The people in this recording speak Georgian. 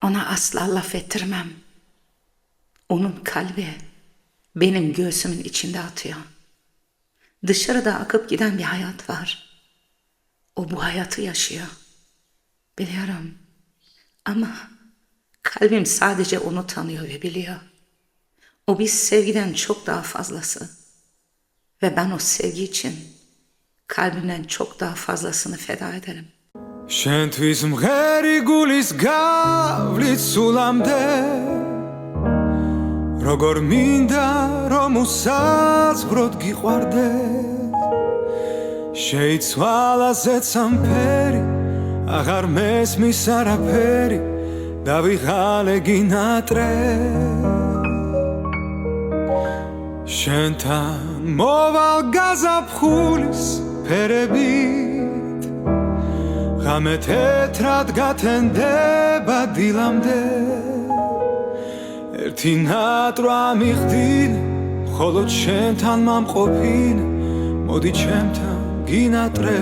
Ona asla laf ettirmem. Onun kalbi benim göğsümün içinde atıyor. Dışarıda akıp giden bir hayat var. O bu hayatı yaşıyor. Biliyorum. Ama kalbim sadece onu tanıyor ve biliyor. O bir sevgiden çok daha fazlası. Ve ben o sevgi için kalbimden çok daha fazlasını feda ederim. შენთვის მღერი გულის გავლით სულამდე როგორ მინდა რომ უსაზღვროდ გიყვარდე შეიცვალა ზეცამფერი აღარ მესმის არაფერი დავიღალე გინატრე შენთან მოვალ გაზაფხულის ფერები ღამე თეთრად გათენდება დილამდე ერთი ნატრვა მიხდინე მხოლოდ შენთან მამყოფინე მოდი ჩემთან გინატრე